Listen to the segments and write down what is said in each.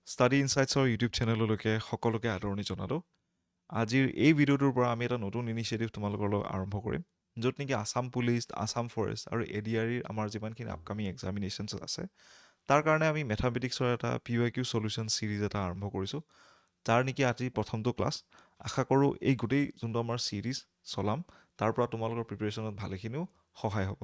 Study ইনচাইটছৰ YouTube চেনেললৈকে সকলোকে আদৰণি জনালোঁ। আজিৰ এই ভিডিঅ'টোৰ পৰা আমি এটা নতুন ইনিচিয়েটিভ তোমালোকৰ লগত আৰম্ভ কৰিম, য'ত নেকি আছাম পুলিচ, আছাম ফৰেষ্ট আৰু ADREৰ আমাৰ যিমানখিনি আপকামিং এক্সামিনেশ্যনছ আছে, তাৰ কাৰণে আমি মেথামেটিক্সৰ এটা PYQ চলিউশ্যন ছিৰিজ এটা আৰম্ভ কৰিছোঁ। যাৰ নেকি আজি প্ৰথমটো ক্লাছ। আশা কৰোঁ এই গোটেই যোনটো আমাৰ ছিৰিজ চলাম, তাৰ পৰা তোমালোকৰ প্ৰিপেৰেশ্যনত ভালেখিনিও সহায় হ'ব।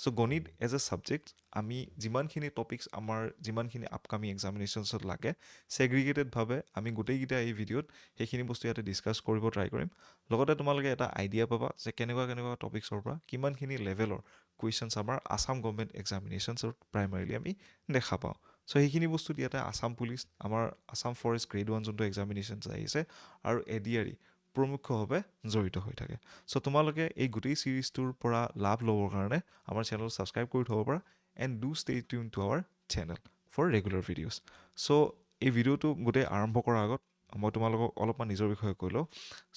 চ' গণিত এজ এ ছাবজেক্ট আমি যিমানখিনি টপিকছ আমাৰ যিমানখিনি আপকামিং এক্সামিনেশ্যনছত লাগে, ছেগ্ৰিগেটেডভাৱে আমি গোটেইকেইটা এই ভিডিঅ'ত সেইখিনি বস্তু ইয়াতে ডিছকাছ কৰিব ট্ৰাই কৰিম। লগতে তোমালোকে এটা আইডিয়া পাবা যে কেনেকুৱা টপিকছৰ পৰা কিমানখিনি লেভেলৰ কুৱেশ্যনছ আমাৰ আছাম গভৰ্ণমেণ্ট এক্সামিনেশ্যনছত প্ৰাইমাৰীলি আমি দেখা পাওঁ। চ' সেইখিনি বস্তুত ইয়াতে আছাম পুলিচ, আমাৰ আছাম ফৰেষ্ট গ্ৰেড 1 যোনটো এক্সামিনেশ্যনছ আহিছে আৰু ADRE প্ৰমুখ্যভাৱে জড়িত হৈ থাকে। চ' তোমালোকে এই গোটেই ছিৰিজটোৰ পৰা লাভ ল'বৰ কাৰণে আমাৰ চেনেল ছাবস্ক্ৰাইব কৰি থ'ব পাৰা and do stay tuned to our channel for regular videos. So' এই ভিডিঅ'টো গোটেই আৰম্ভ কৰাৰ আগত মই তোমালোকক অলপমান নিজৰ বিষয়ে কৈ লওঁ।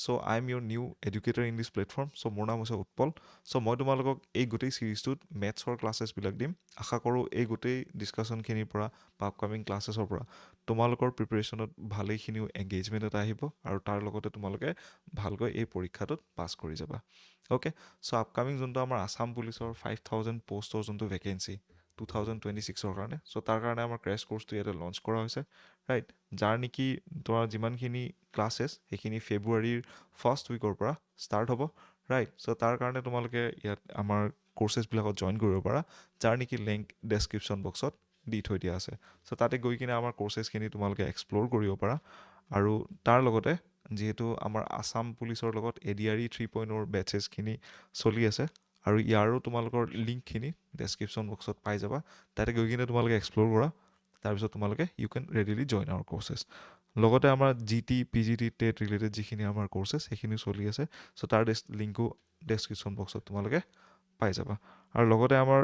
So' I am your new educator in this platform. So' মোৰ নাম হৈছে উৎপল। চ' মই তোমালোকক এই গোটেই ছিৰিজটোত মেথছৰ ক্লাছেছবিলাক দিম। আশা কৰোঁ এই গোটেই ডিছকাশ্যনখিনিৰ পৰা বা আপকামিং ক্লাছেছৰ পৰা তোমালোকৰ প্ৰিপেৰেশ্যনত ভালেখিনিও এংগেজমেণ্ট এটা আহিব আৰু তাৰ লগতে তোমালোকে ভালকৈ এই পৰীক্ষাটোত পাছ কৰি যাবা। অ'কে, চ' আপকামিং যোনটো আমাৰ আছাম পুলিচৰ 5000 পষ্টৰ যোনটো ভেকেঞ্চি 2026ৰ কাৰণে, চ' তাৰ কাৰণে আমাৰ ক্ৰেছ কৰ্চটো ইয়াতে লঞ্চ কৰা হৈছে, ৰাইট। যাৰ নেকি তোমাৰ যিমানখিনি ক্লাছেছ সেইখিনি ফেব্ৰুৱাৰীৰ ফাৰ্ষ্ট উইকৰ পৰা ষ্টাৰ্ট হ'ব, ৰাইট। চ' তাৰ কাৰণে তোমালোকে ইয়াত আমাৰ কৰ্চেছবিলাকত জইন কৰিব পাৰা, যাৰ নেকি লিংক ডেছক্ৰিপশ্যন বক্সত দি থৈ দিয়া আছে। চ' তাতে গৈ কিনে আমাৰ কৰ্চেছখিনি তোমালোকে এক্সপ্ল'ৰ কৰিব পাৰা। আৰু তাৰ লগতে যিহেতু আমাৰ আছাম পুলিচৰ লগত ADRE 3.0 বেটছেছখিনি চলি আছে আৰু ইয়াৰো তোমালোকৰ লিংকখিনি ডেছক্ৰিপশ্যন বক্সত পাই যাবা। তাতে গৈ কিনে তোমালোকে এক্সপ্ল'ৰ কৰা, তাৰপিছত তোমালোকে ইউ কেন ৰেডিলি জইন আৱাৰ কৰ্চেছ। লগতে আমাৰ GT, PGT, টেট ৰিলেটেড যিখিনি আমাৰ কৰ্চেছ সেইখিনিও চলি আছে। চ' তাৰ লিংকো ডেছক্ৰিপশ্যন বক্সত তোমালোকে পাই যাবা। আৰু লগতে আমাৰ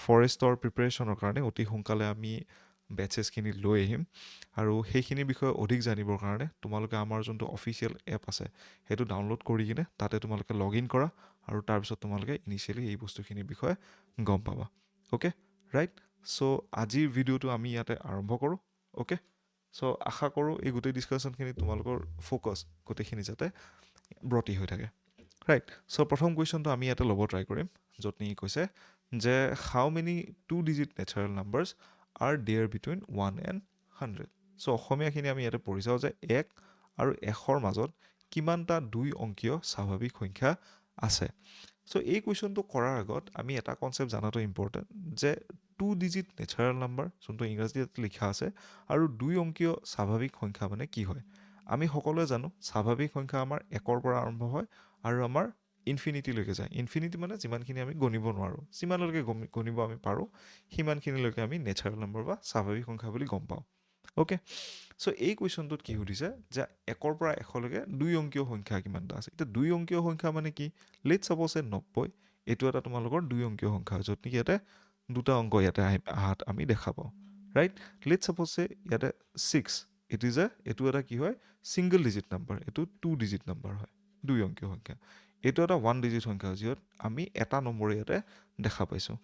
ফৰেষ্টৰ প্ৰিপেৰেশ্যনৰ কাৰণে অতি সোনকালে আমি বেটছেছখিনি লৈ আহিম আৰু সেইখিনিৰ বিষয়ে অধিক জানিবৰ কাৰণে তোমালোকে আমাৰ যোনটো অফিচিয়েল এপ আছে সেইটো ডাউনলোড কৰি কিনে তাতে তোমালোকে লগ ইন কৰা আৰু তাৰপিছত তোমালোকে ইনিচিয়েলি এই বস্তুখিনিৰ বিষয়ে গম পাবা। Okay, right. চ' আজিৰ ভিডিঅ'টো আমি ইয়াতে আৰম্ভ কৰোঁ। অ'কে, চ' আশা কৰোঁ এই গোটেই ডিছকাশ্যনখিনি তোমালোকৰ ফ'কাছ গোটেইখিনি যাতে ব্ৰতি হৈ থাকে, ৰাইট। চ' প্ৰথম কুৱেশ্যনটো আমি ইয়াতে ল'ব ট্ৰাই কৰিম, য'ত নেকি কৈছে যে how many 2 digit natural numbers are there between 1 and 100। So' অসমীয়াখিনি আমি ইয়াতে পঢ়ি চাওঁ যে 1 আৰু 100ৰ মাজত কিমানটা 2 অংকীয় স্বাভাৱিক সংখ্যা আছে। চ' এই কুৱেশ্যনটো কৰাৰ আগত আমি এটা কনচেপ্ট জনাটো ইম্পৰ্টেণ্ট যে 2 ডিজিট নেচাৰেল নাম্বাৰ যোনটো ইংৰাজীত লিখা আছে আৰু 2 অংকীয় স্বাভাৱিক সংখ্যা মানে কি হয়। আমি সকলোৱে জানো স্বাভাৱিক সংখ্যা আমাৰ 1ৰ পৰা আৰম্ভ হয় আৰু আমাৰ ইনফিনিটিলৈকে যায়। ইনফিনিটি মানে যিমানখিনি আমি গণিব নোৱাৰোঁ, যিমানলৈকে গণিব আমি পাৰোঁ সিমানখিনিলৈকে আমি নেচাৰেল নাম্বাৰ বা স্বাভাৱিক সংখ্যা বুলি গম পাওঁ। অ'কে, চ' এই কুৱেশ্যনটোত কি সুধিছে যে 1ৰ পৰা 100লৈকে 2 অংকীয় সংখ্যা কিমানটা আছে। এতিয়া 2 অংকীয় সংখ্যা মানে কি, লেটছ ছাপ'জ 90, এইটো এটা তোমালোকৰ 2 অংকীয় সংখ্যা, য'ত নেকি ইয়াতে দুটা অংক ইয়াতে আহাত আমি দেখা পাওঁ, ৰাইট। লেটছ ছাপ'জ ইয়াতে 6, এইটো এটা কি হয়, ছিংগল ডিজিট নাম্বাৰ, এইটো 2 ডিজিট নাম্বাৰ হয়, 2 অংকীয় সংখ্যা। এইটো এটা 1 ডিজিট সংখ্যা, য'ত আমি এটা নম্বৰ ইয়াতে দেখা পাইছোঁ,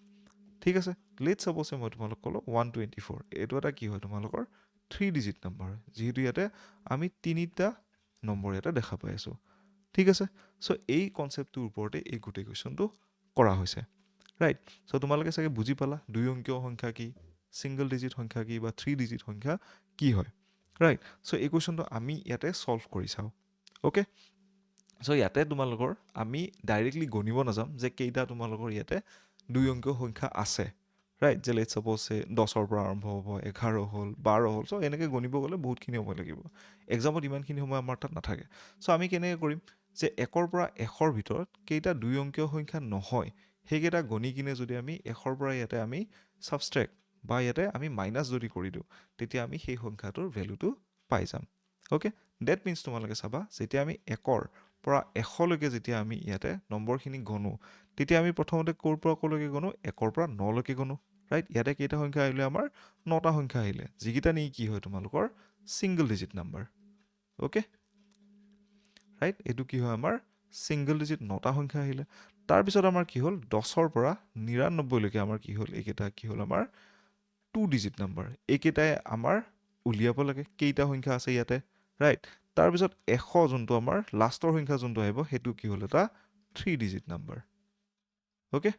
ঠিক আছে। লেটছ ছাপ'জ মই তোমালোক ক'লোঁ 124, এইটো এটা কি হয় তোমালোকৰ 3 ডিজিট নাম্বাৰ হয়, যিহেতু ইয়াতে আমি 3টা নম্বৰ ইয়াতে দেখা পাই আছোঁ, ঠিক আছে। চ' এই কনচেপ্টটোৰ ওপৰতে এই গোটেই কুৱেশ্যনটো কৰা হৈছে, ৰাইট। চ' তোমালোকে চাগে বুজি পালা 2 অংকীয় সংখ্যা কি, ছিংগল ডিজিট সংখ্যা কি বা 3 ডিজিট সংখ্যা কি হয়, ৰাইট। চ' এই কুৱেশ্যনটো আমি ইয়াতে ছল্ভ কৰি চাওঁ। অ'কে, চ' ইয়াতে তোমালোকৰ আমি ডাইৰেক্টলি গণিব নাযাম যে কেইটা তোমালোকৰ ইয়াতে 2 অংকীয় সংখ্যা আছে, ৰাইট। যে লেটছ ছাপ'জ 10ৰ পৰা আৰম্ভ হ'ব, 11 হ'ল, 12 হ'ল। চ' এনেকৈ গণিব গ'লে বহুতখিনি সময় লাগিব, এক্সামত ইমানখিনি সময় আমাৰ তাত নাথাকে। চ' আমি কেনেকৈ কৰিম যে 1ৰ পৰা 100ৰ ভিতৰত কেইটা 2 অংকীয় সংখ্যা নহয় সেইকেইটা গণি কিনে যদি আমি 100ৰ পৰা ইয়াতে আমি ছাবষ্ট্ৰেক্ট বা ইয়াতে আমি মাইনাছ যদি কৰি দিওঁ, তেতিয়া আমি সেই সংখ্যাটোৰ ভেলুটো পাই যাম। অ'কে, ডেট মিনছ তোমালোকে চাবা যেতিয়া আমি 1ৰ পৰা 100লৈকে যেতিয়া আমি ইয়াতে নম্বৰখিনি গণো, তেতিয়া আমি প্ৰথমতে ক'ৰ পৰা ক'লৈকে গণো, 1ৰ পৰা 9লৈকে গণো, ৰাইট। ইয়াতে কেইটা সংখ্যা আহিলে, আমাৰ 9টা সংখ্যা আহিলে, যিকেইটা নেকি কি হয় তোমালোকৰ single digit number. Okay, right, এইটো কি হয় আমাৰ ছিংগল ডিজিট 9টা সংখ্যা আহিলে। তাৰপিছত আমাৰ কি হ'ল 10ৰ পৰা 99লৈকে আমাৰ কি হ'ল, এইকেইটা কি হ'ল আমাৰ 2 ডিজিট নাম্বাৰ, এইকেইটাই আমাৰ উলিয়াব লাগে কেইটা সংখ্যা আছে ইয়াতে ৰাইট তাৰপিছত 100 যোনটো আমাৰ লাষ্টৰ সংখ্যা যোনটো আহিব সেইটো কি হ'ল এটা 3 ডিজিট নাম্বাৰ ওকে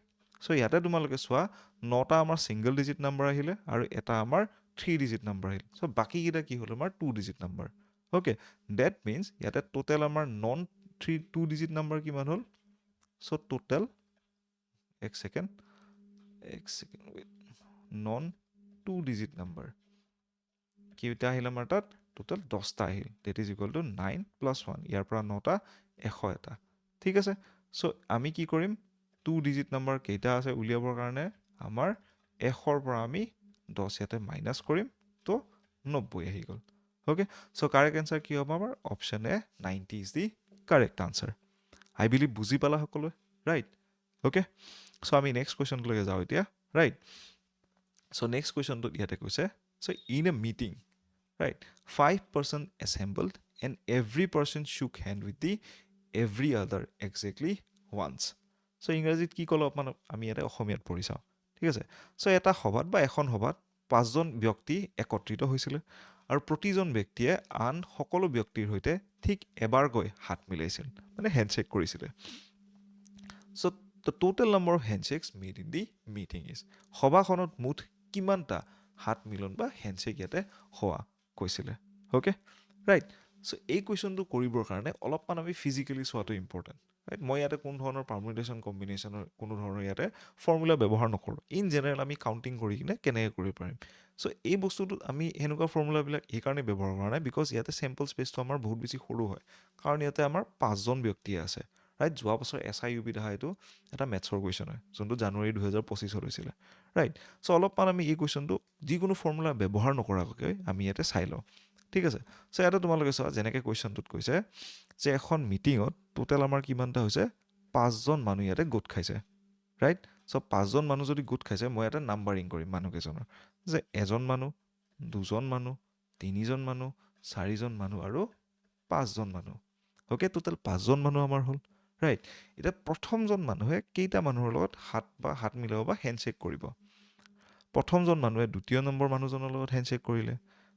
সো ইয়াতে তোমালোকে চোৱা 9টা আমাৰ সিঙ্গল ডিজিট নাম্বাৰ আহিলে আৰু এটা আমাৰ 3 ডিজিট নাম্বাৰ আহিল সো বাকি কিটা কি হ'ল আমাৰ 2 digit number okay that means ইয়াতে টোটাল আমাৰ নন 2 ডিজিট নাম্বাৰ কিমান হ'ল সো টোটাল এক second wait non 2 digit number কিটা আহিল আমাৰ তাত টোটাল 10টা আহিল that is equal to 9 plus 1 ইয়াৰ পৰা 9টা 100 এটা ঠিক আছে সো আমি কি কৰিম 2 ডিজিট নাম্বাৰ কেইটা আছে উলিয়াবৰ কাৰণে আমাৰ 100ৰ পৰা আমি 10 ইয়াতে মাইনাস কৰিম তো 90 আহি গ'ল ওকে সো কাৰেক্ট আনসাৰ কি হ'ব আমাৰ option A 90 is the correct answer I believe বুজি পালা সকলো ৰাইট ওকে সো আমি নেক্সট কোৱেশ্চনলৈকে যাওঁ এতিয়া ৰাইট সো নেক্সট কোৱেশ্চনটো ইয়াতে কৈছে so in a meeting right 5% assembled and every person shook hand with the every other exactly once so ইংৰাজীত কি ক'লো মানে আমি এটা অসমীয়াত পঢ়ি চাওঁ ঠিক আছে সো এটা সভাত বা এখন সভাত পাঁচজন ব্যক্তি একত্ৰিত হৈছিল আৰু প্ৰতিজন ব্যক্তিয়ে আন সকলো ব্যক্তিৰ সৈতে ঠিক এবাৰকৈ হাত মিলাইছিল মানে হ্যান্ডশেক কৰিছিল so the total number of handshakes made in the meeting is সভাখনত মুঠ কিমানটা হাত মিলন বা হ্যান্ডশেক ইয়াতে হোৱা কৈছিলে ওকে ৰাইট সো এই কোৱেশ্চনটো কৰিবৰ কাৰণে অলপমান আমি ফিজিক্যালি চোৱাটো ইম্পৰ্টেন্ট ৰাইট মই ইয়াতে কোন ধৰণৰ পাৰমুটেশন কম্বিনেশনৰ কোনো ধৰণৰ ইয়াতে ফৰ্মুলা ব্যৱহাৰ নকৰো ইন জেনেৰেল আমি কাউন্টিং কৰি কিনে কেনেকৈ কৰিব পাৰিম সো এই বস্তুটো আমি হেনেকুৱা ফৰ্মুলা বিলাক এই কাৰণে ব্যৱহাৰ কৰা নাই বিকজ ইয়াতে স্যাম্পল স্পেচটো আমাৰ বহুত বেছি সৰু হয় কাৰণ ইয়াতে আমাৰ পাঁচজন ব্যক্তি আছে ৰাইট যোৱা বছৰ SIUB দেখা এইটো এটা মেথছৰ কোৱেশ্চন হয় যোনটো জানুৱাৰী 2025 হৈছিল ৰাইট সো অলপমান আমি এই কোৱেশ্চনটো যিকোনো ফৰ্মুলা ব্যৱহাৰ নকৰাকৈ আমি ইয়াতে চাই লওঁ ঠিক আছে সো এটা তোমালোকে চোৱা যেনেকৈ কোৱেশ্চনটোত কৈছে যে এখন মিটিঙত টোটাল আমাৰ কিমানটা হৈছে পাঁচজন মানুহ ইয়াতে গোট খাইছে ৰাইট সো পাঁচজন মানুহ যদি গোট খাইছে মই এটা নাম্বাৰিং কৰিম মানুহকেইজনৰ যে এজন মানুহ দুজন মানুহ তিনিজন মানুহ চাৰিজন মানুহ আৰু পাঁচজন মানুহ ওকে টোটাল পাঁচজন মানুহ আমাৰ হ'ল ৰাইট এটা প্ৰথমজন মানুহে কেইটা মানুহৰ লগত হাত মিলাব বা হ্যান্ডশেক কৰিব প্ৰথমজন মানুহে দ্বিতীয় নম্বৰ মানুহজনৰ লগত হ্যান্ডশেক কৰিলে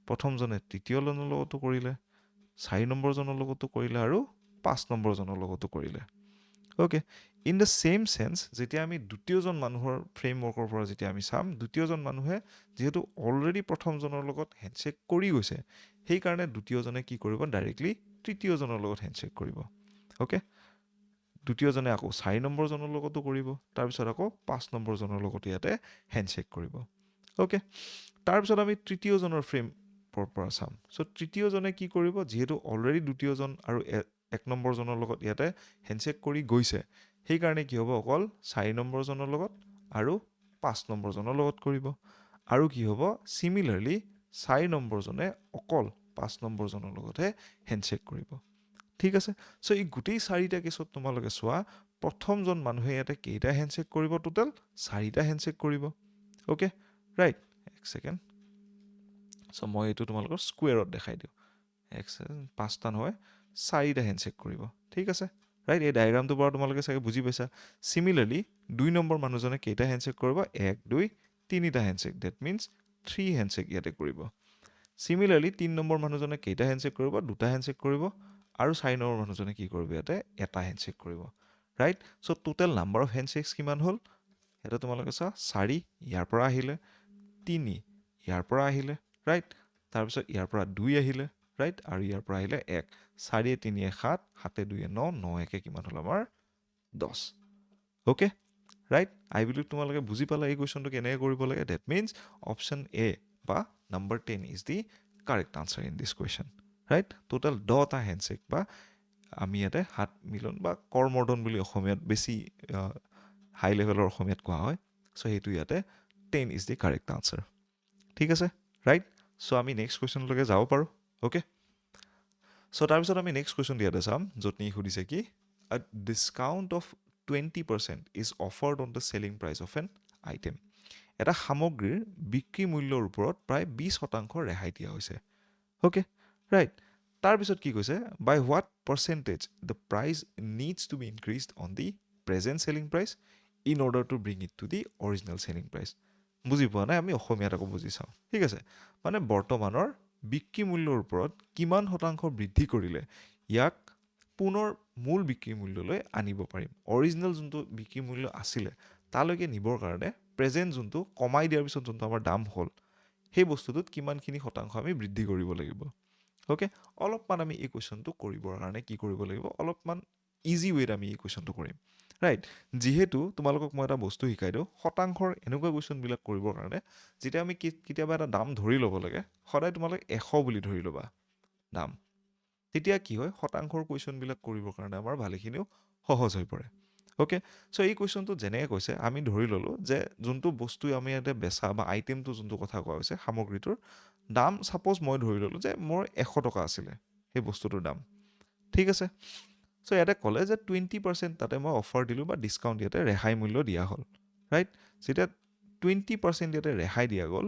প্ৰথমজনে তৃতীয়জনৰ লগতো কৰিলে 4 নম্বৰজনৰ লগতো কৰিলে আৰু 5 নম্বৰজনৰ লগতো কৰিলে okay in the same sense যেতিয়া আমি দ্বিতীয়জন মানুহৰ ফ্ৰেমৱৰ্কৰ পৰা যেতিয়া আমি চাম দ্বিতীয়জন মানুহে যেহেতু অলৰেডি প্ৰথমজনৰ লগত হ্যান্ডশেক কৰি গৈছে সেই কাৰণে দ্বিতীয়জনে কি কৰিব ডাইৰেক্টলি তৃতীয়জনৰ লগত হ্যান্ডশেক কৰিব ওকে দ্বিতীয়জনে আকৌ 4 নম্বৰজনৰ লগতো কৰিব তাৰ পিছত আকৌ 5 নম্বৰজনৰ লগত ইয়াতে হ্যান্ডশেক কৰিব ওকে তাৰ পিছত আমি তৃতীয়জনৰ ফ্ৰেম পৰা চাম সো তৃতীয়জনে কি কৰিব যেহেতু অলৰেডি দ্বিতীয়জন আৰু এক নম্বৰজনৰ লগত ইয়াতে হ্যান্ডশেক কৰি গৈছে সেই কাৰণে কি হ'ব অকল 4 নম্বৰজনৰ লগত আৰু 5 নম্বৰজনৰ লগত কৰিব আৰু কি হ'ব সিমিলাৰলি 4 নম্বৰজনে অকল 5 নম্বৰজনৰ লগতহে হ্যান্ডশেক কৰিব ঠিক আছে সো এই গোটেই চাৰিটা কেছত তোমালোকে চোৱা প্ৰথমজন মানুহে ইয়াতে কেইটা হ্যান্ডশেক কৰিব টোটাল চাৰিটা হ্যান্ডশেক কৰিব ওকে ৰাইট এক সেকেন্ড সো মই এইটো তোমালোকৰ স্কোয়াৰত দেখাই দিওঁ পাঁচটা নহয় চাৰিটা হ্যান্ডশেক কৰিব ঠিক আছে ৰাইট এই ডায়াগ্ৰামটোৰ পৰা তোমালোকে চাগে বুজি পাইছা সিমিলাৰলি 2 নম্বৰ মানুহজনে কেইটা হ্যান্ডশেক কৰিব 1 2 তিনিটা হ্যান্ডশেক দ্যাট মিন্স 3 হ্যান্ডশেক ইয়াতে কৰিব সিমিলাৰলি 3 নম্বৰ মানুহজনে কেইটা হ্যান্ডশেক কৰিব দুটা হ্যান্ডশেক কৰিব আৰু 4 নম্বৰ মানুহজনে কি কৰিব ইয়াতে এটা হ্যান্ডশেক কৰিব right so total number of handshakes কিমান হ'ল এটা তোমালোকে চা 4 ইয়াৰ পৰা আহিলে 3 ইয়াৰ পৰা আহিলে ৰাইট তাৰ পিছত ইয়াৰ পৰা 2 আহিলে ৰাইট আৰু ইয়াৰ পৰা আহিলে 1 4 3 7 7 2 9 9 1 কিমান হ'ল আমাৰ 10 ওকে ৰাইট আই বিলিভ তোমালোকে বুজি পালা এই কোৱেশ্চনটো কেনেকৈ কৰিব লাগে দ্যাট মিন্স অপচন এ বা number 10 is the correct answer in this question right total 10টা হ্যান্ডশেক বা আমি ইয়াতে হাত মিলন বা কৰমৰ্দন বুলি অসমীয়াত বেছি হাই লেভেলৰ অসমীয়াত কোৱা হয় সো হেতু ইয়াতে 10 ইজ দি কাৰেক্ট আনসাৰ ঠিক আছে ৰাইট সো আমি নেক্সট কোৱেশ্চনলৈকে যাব পাৰো ওকে সো তাৰ পিছত আমি নেক্সট কোৱেশ্চন দিয়াতে চাম য'ত নি সুধিছে কি আ discount of 20% is offered on the selling price of an item এটা সামগ্ৰীৰ বিক্ৰী মূল্যৰ ওপৰত প্ৰায় 20% ৰেহাই দিয়া হৈছে ওকে ৰাইট তাৰ পিছত কি কৈছে by what percentage the price needs to be increased on the present selling price in order to bring it to the original selling price বুজি পোৱা নাই আমি অসমীয়াত আকৌ বুজি চাওঁ ঠিক আছে মানে বৰ্তমানৰ বিক্ৰী মূল্যৰ ওপৰত কিমান শতাংশ বৃদ্ধি কৰিলে ইয়াক পুনৰ মূল বিক্ৰী মূল্যলৈ আনিব পাৰিম। অৰিজিনেল যোনটো বিক্ৰী মূল্য আছিলে তালৈকে নিবৰ কাৰণে প্ৰেজেণ্ট যোনটো কমাই দিয়াৰ পিছত যোনটো আমাৰ দাম হ'ল সেই বস্তুটোত কিমানখিনি শতাংশ আমি বৃদ্ধি কৰিব লাগিব। অ'কে, অলপমান আমি এই কুৱেশ্যনটো কৰিবৰ কাৰণে কি কৰিব লাগিব, অলপমান ইজি ৱেত আমি এই কুৱেশ্যনটো কৰিম, ৰাইট। যিহেতু তোমালোকক মই এটা বস্তু শিকাই দিওঁ, শতাংশৰ এনেকুৱা কুৱেশ্যনবিলাক কৰিবৰ কাৰণে যেতিয়া আমি কেতিয়াবা এটা দাম ধৰি ল'ব লাগে, সদায় তোমালোকে 100 বুলি ধৰি ল'বা দাম। তেতিয়া কি হয়, শতাংশৰ কুৱেশ্যনবিলাক কৰিবৰ কাৰণে আমাৰ ভালেখিনিও সহজ হৈ পৰে। অ'কে, চ' এই কুৱেশ্যনটো যেনেকৈ কৈছে, আমি ধৰি ল'লোঁ যে যোনটো বস্তু আমি ইয়াতে বেচা বা আইটেমটো যোনটো কথা কোৱা হৈছে সামগ্ৰীটোৰ দাম, ছাপ'জ মই ধৰি ল'লোঁ যে মোৰ 100 টকা আছিলে সেই বস্তুটোৰ দাম, ঠিক আছে। চ' ইয়াতে ক'লে যে 20% তাতে মই অফাৰ দিলোঁ বা ডিছকাউণ্ট ইয়াতে ৰেহাই মূল্য দিয়া হ'ল, ৰাইট। যেতিয়া 20% ইয়াতে ৰেহাই দিয়া গ'ল,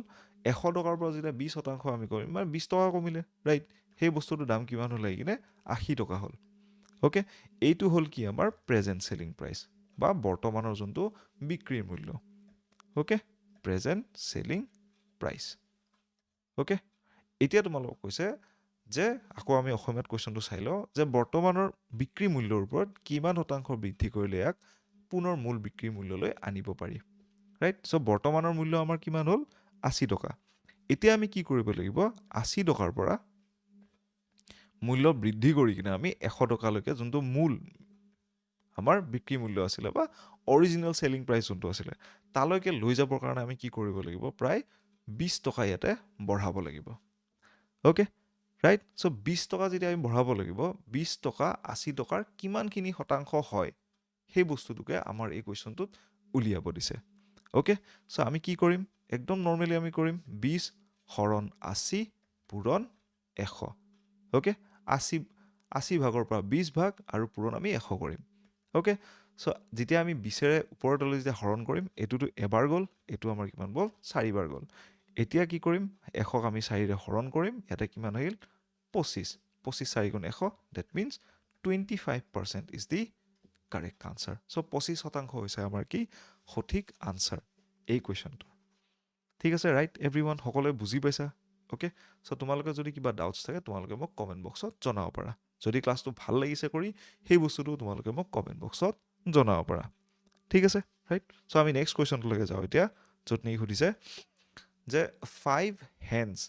100 টকাৰ পৰা যেতিয়া 20% আমি কৰিম, মানে 20 টকা কমিলে, ৰাইট। সেই বস্তুটোৰ দাম কিমান হ'ল আহি কিনে 80 টকা হ'ল। অ'কে, এইটো হ'ল কি আমাৰ প্ৰেজেণ্ট চেলিং প্ৰাইচ বা বৰ্তমানৰ যোনটো বিক্ৰীৰ মূল্য। Okay, present selling price. Okay, এতিয়া তোমালোকক কৈছে যে আকৌ আমি অসমীয়াত কুৱেশ্যনটো চাই লওঁ যে বৰ্তমানৰ বিক্ৰী মূল্যৰ ওপৰত কিমান শতাংশ বৃদ্ধি কৰিলে ইয়াক পুনৰ মূল বিক্ৰী মূল্যলৈ আনিব পাৰি, ৰাইট। চ' বৰ্তমানৰ মূল্য আমাৰ কিমান হ'ল 80 টকা। এতিয়া আমি কি কৰিব লাগিব, 80 টকাৰ পৰা মূল্য বৃদ্ধি কৰি কিনে আমি 100 টকালৈকে যোনটো মূল আমাৰ বিক্ৰী মূল্য আছিলে বা অৰিজিনেল চেলিং প্ৰাইচ যোনটো আছিলে তালৈকে লৈ যাবৰ কাৰণে আমি কি কৰিব লাগিব, প্ৰায় 20 টকা ইয়াতে বঢ়াব লাগিব। Okay, right. চ' 20 টকা যেতিয়া আমি বঢ়াব লাগিব, 20 টকা 80 টকাৰ কিমানখিনি শতাংশ হয় সেই বস্তুটোকে আমাৰ এই কুৱেশ্যনটোত উলিয়াব দিছে। অ'কে, চ' আমি কি কৰিম, একদম নৰ্মেলি আমি কৰিম 20 হৰণ 80 পূৰণ 100। অ'কে, 80 ভাগৰ পৰা 20 ভাগ আৰু পূৰণ আমি 100 কৰিম। অ'কে, চ' যেতিয়া আমি 20ৰে ওপৰৰ তললৈ যেতিয়া হৰণ কৰিম, এইটোতো এবাৰ গ'ল, এইটো আমাৰ কিমান গ'ল 4 বাৰ গ'ল। এতিয়া কি কৰিম, 100ক আমি 4ৰে হৰণ কৰিম, ইয়াতে কিমান আহিল 25, 25 4 গুণ 100, that means 25% is the correct answer. So' 25% হৈছে আমাৰ কি সঠিক আনচাৰ এই কুৱেশ্যনটো। ঠিক আছে, ৰাইট এভৰিৱান, সকলোৱে বুজি পাইছা? অ'কে, চ' তোমালোকে যদি কিবা ডাউটছ থাকে তোমালোকে মোক কমেণ্ট বক্সত জনাব পাৰা। যদি ক্লাছটো ভাল লাগিছে কৰি সেই বস্তুটো তোমালোকে মোক কমেণ্ট বক্সত জনাব পাৰা। ঠিক আছে, ৰাইট। চ' আমি নেক্সট কুৱেশ্যনটোলৈকে যাওঁ এতিয়া, য'ত নেকি সুধিছে যে 5 hens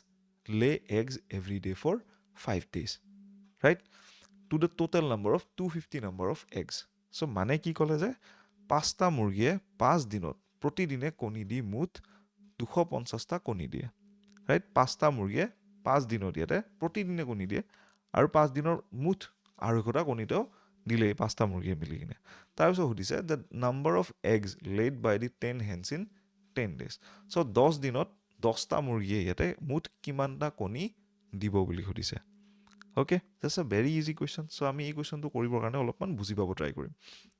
lay eggs every day for 5 days, right? To the total number of 250 number of eggs. So মানে কি ক'লে যে 5টা মুৰ্গীয়ে 5 দিনত প্ৰতিদিনে কণী দি মুঠ 250টা কণী দিয়ে, ৰাইট। 5টা মুৰ্গীয়ে 5 দিনত ইয়াতে প্ৰতিদিনে কণী দিয়ে আৰু 5 দিনৰ মুঠ 250টা কণীটো দিলেই 5টা মুৰ্গীয়ে মিলি কিনে। তাৰপিছত সুধিছে the number of eggs laid by the 10 hens in 10 days. So' 10 দিনত 10টা মুৰ্গীয়ে ইয়াতে মুঠ কিমানটা কণী দিব বুলি সুধিছে। Okay, just a very easy question. So' আমি এই কুৱেশ্যনটো কৰিবৰ কাৰণে অলপমান বুজি পাব ট্ৰাই কৰিম,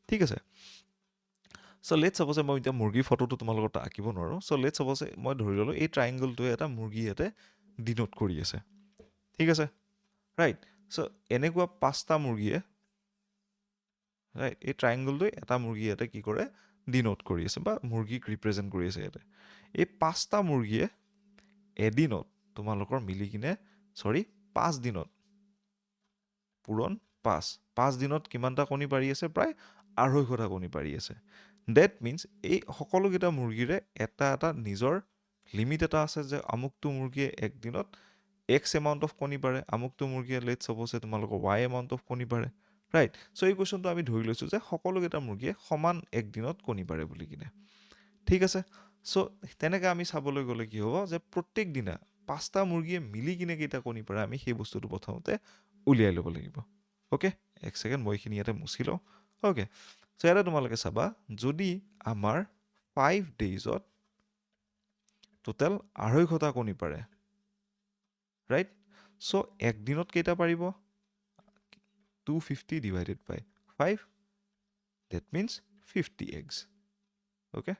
ঠিক আছে। চ' লেটছ ছাপ'জ মই এতিয়া মুৰ্গীৰ ফটোটো তোমালোকৰ তাত আঁকিব নোৱাৰোঁ। চ' লেটছ ছাপ'জ মই ধৰি ল'লোঁ এই ট্ৰাইংগলটোৱে এটা মুৰ্গী ইয়াতে ডিনোট কৰি আছে, ঠিক আছে, ৰাইট। চ' এনেকুৱা 5টা মুৰ্গীয়ে, ৰাইট, এই ট্ৰাইংগলটোৱে এটা মুৰ্গী ইয়াতে কি কৰে ডিনোট কৰি আছে বা মুৰ্গীক ৰিপ্ৰেজেণ্ট কৰি আছে ইয়াতে। এই 5টা মুৰ্গীয়ে এদিনত তোমালোকৰ মিলি কিনে 5 দিনত পূৰণ 5 দিনত কিমানটা কণী পাৰি আছে, প্ৰায় 250টা কণী পাৰি আছে। ডেট মিনছ এই সকলোকেইটা মুৰ্গীৰে এটা এটা নিজৰ লিমিট এটা আছে যে আমুকটো মুৰ্গীয়ে একদিনত এক্স এমাউণ্ট অফ কণী পাৰে, আমুকটো মুৰ্গীয়ে লেটছ ছাপ'জ তোমালোকৰ ৱাই এমাউণ্ট অফ কণী পাৰে, ৰাইট। চ' এই কুৱেশ্যনটো আমি ধৰি লৈছোঁ যে সকলোকেইটা মুৰ্গীয়ে সমান একদিনত কণী পাৰে বুলি কিনে, ঠিক আছে। চ' তেনেকৈ আমি চাবলৈ গ'লে কি হ'ব যে প্ৰত্যেক দিনা 5টা মুৰ্গীয়ে মিলি কিনে কেইটা কণী পাৰে আমি সেই বস্তুটো প্ৰথমতে উলিয়াই ল'ব লাগিব। অ'কে, এক ছেকেণ্ড মই এইখিনি ইয়াতে মুচি লওঁ। অ'কে, চ' ইয়াতে তোমালোকে চাবা যদি আমাৰ 5 ডেইজত টোটেল 250টা কণী পাৰে, ৰাইট। চ' একদিনত কেইটা পাৰিব, 250 divided by 5, that means 50 eggs. Okay,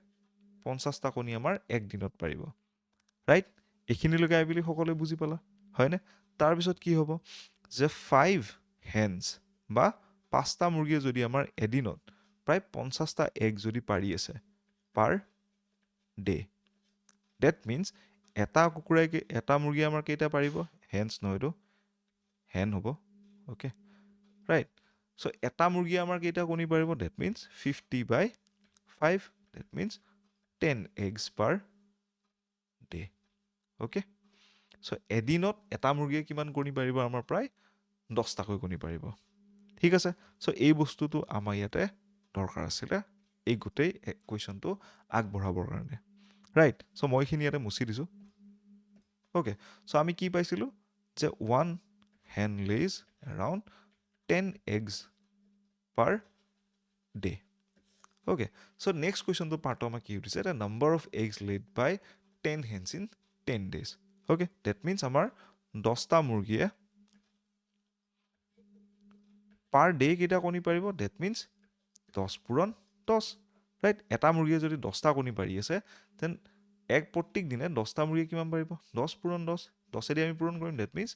50টা কণী আমাৰ একদিনত পাৰিব, ৰাইট। এইখিনিলৈকে আহি বুলি সকলোৱে বুজি পালা, হয়নে? তাৰপিছত কি হ'ব যে 5 hens বা 5টা মুৰ্গীয়ে যদি আমাৰ এদিনত প্ৰায় 50টা এগ যদি পাৰি আছে পাৰ ডে, ডেট মিনছ এটা মুৰ্গীয়ে আমাৰ কেইটা পাৰিব, হেন্স নহয় এইটো হেন হ'ব অ'কে ৰাইট চ' এটা মুৰ্গীয়ে আমাৰ কেইটা কণী পাৰিব that means 50/5 that means 10 eggs per day okay so' এদিনত এটা মুৰ্গীয়ে কিমান কণী পাৰিব আমাৰ প্ৰায় 10টাকৈ কণী পাৰিব ঠিক আছে চ' এই বস্তুটো আমাৰ ইয়াতে দৰকাৰ আছিলে এই গোটেই কুৱেশ্যনটো আগবঢ়াবৰ কাৰণে ৰাইট চ' মই এইখিনি ইয়াতে মুচি দিছোঁ অ'কে চ' আমি কি পাইছিলোঁ যে 1 hen lays around 10 eggs per day okay so next question to part of কি উঠিছে the number of eggs laid by 10 hens in 10 days okay that means আমাৰ 10টা মুৰ্গীয়ে per day কেইটা কণী পাৰিব that means 10 পূৰণ 10 right এটা মুৰ্গীয়ে যদি 10টা কণী পাৰি আছে then এক প্ৰত্যেক দিনে 10টা মুৰ্গীয়ে কিমান পাৰিব 10 পূৰণ 10 10 এদি আমি পূৰণ কৰিম that means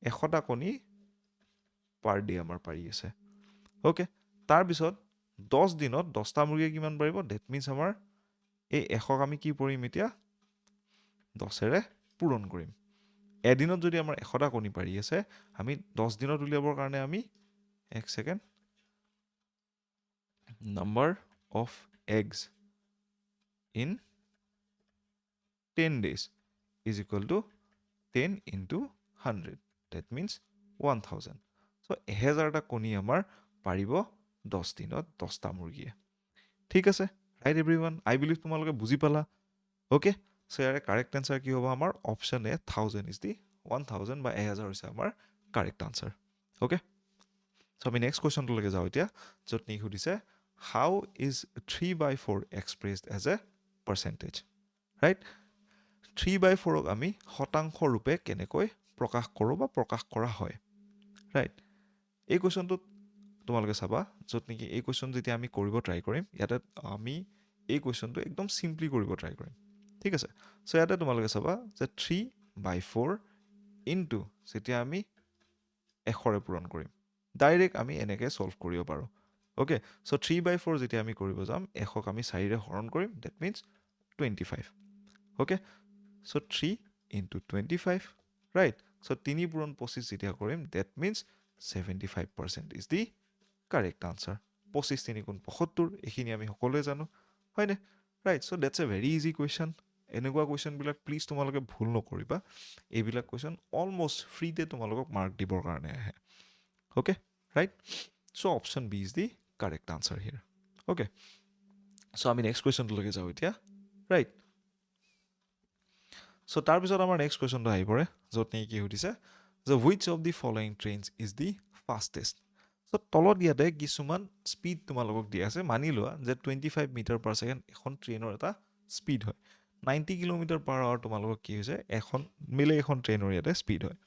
100টা কণী per day আমাৰ পাৰি আছে okay তাৰ পিছত 10 দিনত 10টা মুৰ্গীয়ে কিমান পাৰিব that means আমাৰ এই 100ক আমি কি কৰিম এতিয়া 10এৰে পূৰণ কৰিম এদিনত যদি আমাৰ 100টা কণী পাৰি আছে আমি 10 দিনত উলিয়াবৰ কাৰণে আমি এক second number of eggs in 10 days is equal to 10 into 100 that means 1000 so 1000টা কণী আমাৰ পাৰিব 10 দিনত 10টা মুৰ্গীয়ে ঠিক আছে ৰাইট এভৰিৱান আই বিলিভ তোমালোকে বুজি পালা ওকে সো ইয়াৰে কাৰেক্ট আনসাৰ কি হ'ব আমাৰ অপচন এ 1000 ইজ দি 1000 বা 1000 হৈছে আমাৰ কাৰেক্ট আনসাৰ ওকে সো আমি নেক্সট কোৱেশ্চনটোলৈকে যাওঁ এতিয়া য'ত নি সুধিছে how is 3/4 expressed as a percentage right 3/4ক আমি শতাংশ ৰূপে কেনেকৈ প্ৰকাশ কৰোঁ বা প্ৰকাশ কৰা হয় ৰাইট এই কুৱেশ্যনটোত তোমালোকে চাবা য'ত নেকি এই কুৱেশ্যন যেতিয়া আমি কৰিব ট্ৰাই কৰিম ইয়াতে আমি এই কুৱেশ্যনটো একদম চিম্পলি কৰিব ট্ৰাই কৰিম ঠিক আছে চ' ইয়াতে তোমালোকে চাবা যে 3/4 ইনটু যেতিয়া আমি 100ৰে পূৰণ কৰিম ডাইৰেক্ট আমি এনেকৈ ছল্ভ কৰিব পাৰোঁ অ'কে চ' 3/4 যেতিয়া আমি কৰিব যাম 100ক আমি 4ৰে হৰণ কৰিম date means 25 okay so' 3 into 25 right so' 3 পূৰণ 25 যেতিয়া কৰিম that means 75% is the correct answer 25 3 গুণ 75 এইখিনি আমি সকলোৱে জানো হয়নে right so' that's A very easy question এনেকুৱা কুৱেশ্যনবিলাক প্লিজ তোমালোকে ভুল নকৰিবা এইবিলাক কুৱেশ্যন অলমষ্ট ফ্ৰীতে তোমালোকক মাৰ্ক দিবৰ কাৰণে আহে okay right so' option B is the correct answer here okay so' আমি নেক্সট কুৱেশ্যনটোলৈকে যাওঁ এতিয়া ৰাইট চ' তাৰপিছত আমাৰ নেক্সট কুৱেশ্যনটো আহি পৰে য'ত নেকি কি সুধিছে যে which of the following trains is the fastest so' তলত ইয়াতে কিছুমান স্পীড তোমালোকক দিয়া আছে মানি লোৱা যে 25 মিটাৰ পাৰ ছেকেণ্ড এখন ট্ৰেইনৰ এটা স্পীড হয় 90 কিলোমিটাৰ পাৰ আৱাৰ তোমালোকক কি হৈছে এখন ট্ৰেইনৰ ইয়াতে স্পীড হয়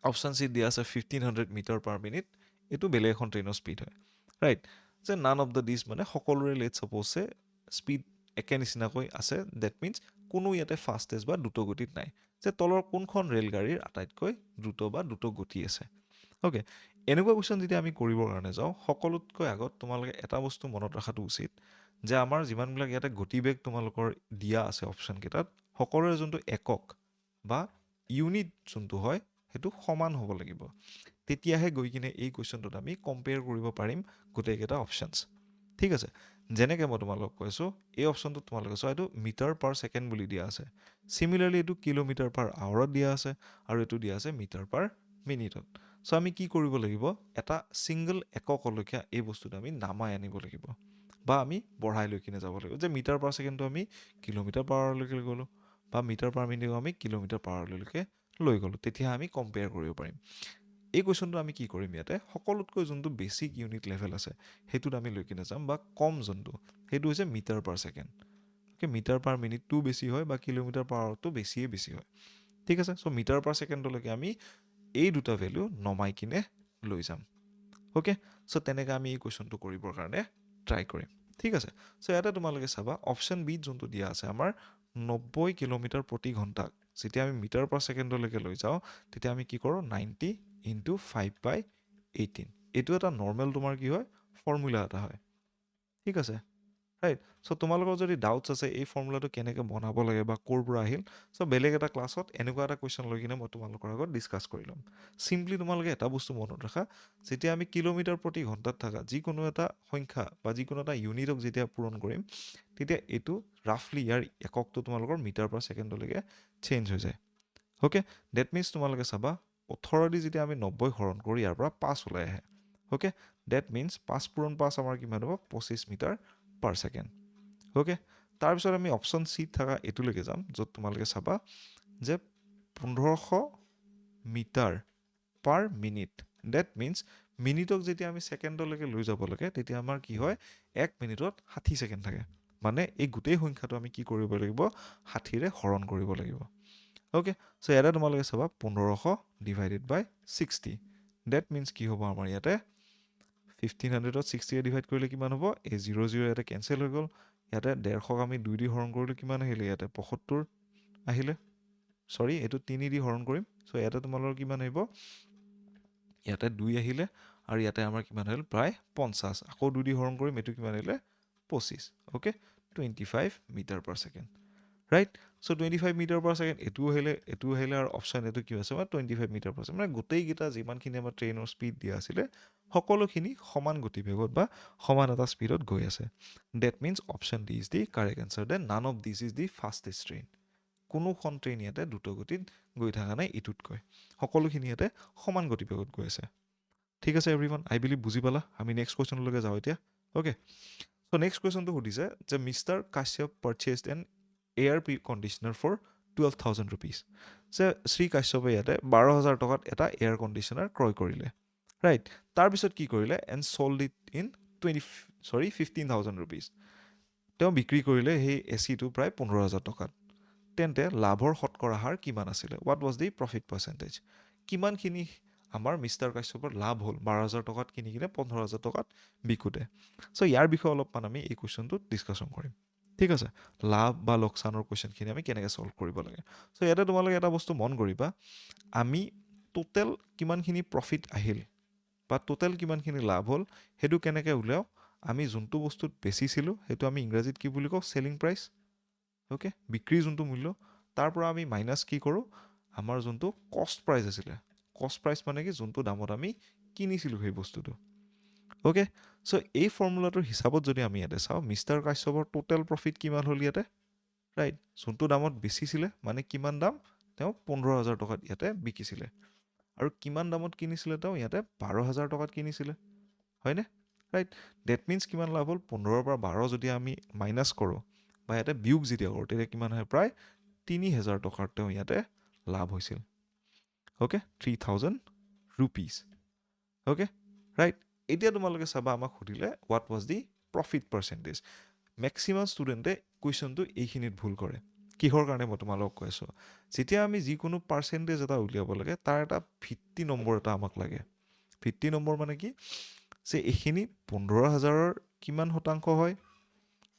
অপশ্যন চি দিয়া আছে 1500 মিটাৰ পাৰ মিনিট এইটো বেলেগ এখন ট্ৰেইনৰ স্পীড হয় ৰাইট যে নান অফ দ্য দিছ মানে সকলোৰে লেট ছাপ'জে স্পীড একে নিচিনাকৈ আছে ডেট মিনছ কোনো ইয়াতে ফাষ্টেষ্ট বা দ্ৰুত গতিত নাই যে তলৰ কোনখন ৰেলগাড়ীৰ আটাইতকৈ দ্ৰুত বা দ্ৰুত গতি আছে অ'কে এনেকুৱা কুৱেশ্যন যেতিয়া আমি কৰিবৰ কাৰণে যাওঁ সকলোতকৈ আগত তোমালোকে এটা বস্তু মনত ৰখাটো উচিত যে আমাৰ যিমানবিলাক ইয়াতে গতিবেগ তোমালোকৰ দিয়া আছে অপশ্যন কেইটাত সকলোৰে যোনটো একক বা ইউনিট যোনটো হয় সেইটো সমান হ'ব লাগিব তেতিয়াহে গৈ কিনে এই কুৱেশ্যনটোত আমি কম্পেয়াৰ কৰিব পাৰিম গোটেইকেইটা অপশ্যনছ ঠিক আছে যেনেকৈ মই তোমালোকক কৈছোঁ এই অপশ্যনটোত তোমালোকে চোৱা এইটো মিটাৰ পাৰ ছেকেণ্ড বুলি দিয়া আছে চিমিলাৰলি এইটো কিলোমিটাৰ পাৰ আৱাৰত দিয়া আছে আৰু এইটো দিয়া আছে মিটাৰ পাৰ মিনিটত চ' আমি কি কৰিব লাগিব এটা ছিংগল এককলৈকে এই বস্তুটো আমি নামাই আনিব লাগিব বা আমি বঢ়াই লৈ কিনে যাব লাগিব যে মিটাৰ পাৰ ছেকেণ্ডটো আমি কিলোমিটাৰ পাৰ আৱাৰলৈকে গ'লোঁ বা মিটাৰ পাৰ মিনিটক আমি কিলোমিটাৰ পাৰ আৱাৰলৈকে লৈ গ'লোঁ তেতিয়া আমি কম্পেয়াৰ কৰিব পাৰিম এই কুৱেশ্যনটো আমি কি কৰিম ইয়াতে সকলোতকৈ যোনটো বেছিক ইউনিট লেভেল আছে সেইটোত আমি লৈ কিনে যাম বা কম যোনটো সেইটো হৈছে metre per second okay metre per মিনিটটো বেছি হয় বা কিলোমিটাৰ পাৰ আৱাৰটো বেছি হয় ঠিক আছে চ' মিটাৰ পাৰ ছেকেণ্ডলৈকে আমি এই দুটা ভেলু নমাই কিনে লৈ যাম অ'কে চ' তেনেকৈ আমি এই কুৱেশ্যনটো কৰিবৰ কাৰণে ট্ৰাই কৰিম ঠিক আছে চ' ইয়াতে তোমালোকে চাবা অপশ্যন বিত যোনটো দিয়া আছে আমাৰ 90 কিলোমিটাৰ প্ৰতি ঘণ্টাক যেতিয়া আমি মিটাৰ পাৰ ছেকেণ্ডলৈকে লৈ যাওঁ তেতিয়া আমি কি কৰোঁ 90 ইনটু 5/18 এইটো এটা নৰ্মেল তোমাৰ কি হয় ফৰ্মুলা এটা হয় ঠিক আছে ৰাইট চ' তোমালোকৰ যদি ডাউটছ আছে এই ফৰ্মুলাটো কেনেকৈ বনাব লাগে বা ক'ৰ পৰা আহিল চ' বেলেগ এটা ক্লাছত এনেকুৱা এটা কুৱেশ্যন লৈ কিনে মই তোমালোকৰ আগত ডিছকাছ কৰি ল'ম চিম্পলি তোমালোকে এটা বস্তু মনত ৰাখা যেতিয়া আমি কিলোমিটাৰ প্ৰতি ঘণ্টাত থকা যিকোনো এটা সংখ্যা বা যিকোনো এটা ইউনিটক যেতিয়া পূৰণ কৰিম তেতিয়া এইটো ৰাফলি ইয়াৰ এককটো তোমালোকৰ মিটাৰ পাৰ ছেকেণ্ডলৈকে চেঞ্জ হৈ যায় অ'কে ডেট মিনছ তোমালোকে চাবা 18 দি যেতিয়া আমি 90 হৰণ কৰোঁ ইয়াৰ পৰা 5 ওলাই আহে অ'কে ডেট মিনছ 5 পূৰণ 5 আমাৰ কিমান হ'ব 25 মিটাৰ পাৰ ছেকেণ্ড অ'কে তাৰপিছত আমি অপশ্যন চিত থকা এইটোলৈকে যাম য'ত তোমালোকে চাবা যে 1500 metre per minute that means মিনিটক যেতিয়া আমি ছেকেণ্ডলৈকে লৈ যাব লাগে তেতিয়া আমাৰ কি হয় 1 মিনিটত 60 ছেকেণ্ড থাকে মানে এই গোটেই সংখ্যাটো আমি কি কৰিব লাগিব 60ৰে হৰণ কৰিব লাগিব অ'কে চ' ইয়াতে তোমালোকে চাবা 1500 ডিভাইডেড বাই 60 ডেট মিনছ কি হ'ব আমাৰ ইয়াতে 1500ত 60ৰে ডিভাইড কৰিলে কিমান হ'ব এই 00 ইয়াতে কেঞ্চেল হৈ গ'ল ইয়াতে 150ক আমি 2 দি হৰণ কৰিলে কিমান আহিলে ইয়াতে 75 আহিলে চৰি এইটো 3 দি হৰণ কৰিম চ' ইয়াতে তোমালোকৰ কিমান আহিব ইয়াতে 2 আহিলে আৰু ইয়াতে আমাৰ কিমান হ'ল প্ৰায় 50 আকৌ 2 দি হৰণ কৰিম এইটো কিমান আহিলে 25 okay 25 metre per second right so' 25 metre per second এইটো আহিলে আৰু অপশ্যন এইটো কি আছে আমাৰ 25 মিটাৰ পাৰ ছেকেণ্ড মানে গোটেইকেইটা যিমানখিনি আমাৰ ট্ৰেইনৰ স্পীড দিয়া আছিলে সকলোখিনি সমান গতিবেগত বা সমান এটা স্পীডত গৈ আছে that means option D is the correct answer then none of this is the fastest train কোনোখন ট্ৰেইন ইয়াতে দ্ৰুত গতিত গৈ থকা নাই ইটোতকৈ সকলোখিনি ইয়াতে সমান গতিবেগত গৈ আছে ঠিক আছে এভৰিৱান আই বিলিভ বুজি পালা আমি নেক্সট কুৱেশ্যনলৈকে যাওঁ এতিয়া অ'কে চ' নেক্সট কুৱেশ্যনটো সুধিছে যে mister Kashyap purchased an air conditioner for 12,000 rupees যে শ্ৰী কাশ্যপে ইয়াতে 12,000 টকাত এটা এয়াৰ কণ্ডিশ্যনাৰ ক্ৰয় কৰিলে ৰাইট তাৰপিছত কি কৰিলে and sold it in 15,000 rupees তেওঁ বিক্ৰী কৰিলে সেই এ চিটো প্ৰায় 15,000 টকাত তেন্তে লাভৰ শতকৰা হাৰ কিমান আছিলে what was the profit percentage কিমানখিনি আমাৰ মিষ্টাৰ কাশ্যপৰ লাভ হ'ল 12,000 টকাত কিনি কিনে 15,000 টকাত বিকোতে চ' ইয়াৰ বিষয়ে অলপমান আমি এই কুৱেশ্যনটোত ডিছকাশ্যন কৰিম ঠিক আছে লাভ বা লোকচানৰ কুৱেশ্যনখিনি আমি কেনেকৈ ছল্ভ কৰিব লাগে চ' ইয়াতে তোমালোকে এটা বস্তু মন কৰিবা আমি টোটেল কিমানখিনি প্ৰফিট আহিল বা টোটেল কিমানখিনি লাভ হ'ল সেইটো কেনেকৈ উলিয়াওঁ আমি যোনটো বস্তুত বেচিছিলোঁ সেইটো আমি ইংৰাজীত কি বুলি কওঁ চেলিং প্ৰাইচ অ'কে বিক্ৰীৰ যোনটো মূল্য তাৰ পৰা আমি মাইনাছ কি কৰোঁ আমাৰ যোনটো কষ্ট প্ৰাইচ আছিলে কষ্ট প্ৰাইচ মানে কি যোনটো দামত আমি কিনিছিলোঁ সেই বস্তুটো অ'কে চ' এই ফৰ্মুলাটোৰ হিচাপত যদি আমি ইয়াতে চাওঁ মিষ্টাৰ কাশ্যপৰ টোটেল প্ৰফিট কিমান হ'ল ইয়াতে ৰাইট যোনটো দামত বেচিছিলে মানে কিমান দাম তেওঁ 15,000 টকাত ইয়াতে বিকিছিলে আৰু কিমান দামত কিনিছিলে তেওঁ ইয়াতে 12,000 টকাত কিনিছিলে হয়নে ৰাইট ডেট মিনছ কিমান লাভ হ'ল 15ৰ পৰা 12 যদি আমি মাইনাছ কৰোঁ বা ইয়াতে বিয়োগ যেতিয়া কৰোঁ তেতিয়া কিমান হয় প্ৰায় 3,000 টকাৰ তেওঁ ইয়াতে লাভ হৈছিল অ'কে 3,000 ৰুপিজ অ'কে ৰাইট এতিয়া তোমালোকে চাবা আমাক সুধিলে what was the profit percentage maximum ষ্টুডেণ্টে কুৱেশ্যনটো এইখিনিত ভুল কৰে কিহৰ কাৰণে মই তোমালোকক কৈ আছোঁ যেতিয়া আমি যিকোনো পাৰ্চেণ্টেজ এটা উলিয়াব লাগে তাৰ এটা ভিত্তি নম্বৰ এটা আমাক লাগে ভিত্তি নম্বৰ মানে কি যে এইখিনি 15,000ৰ কিমান শতাংশ হয়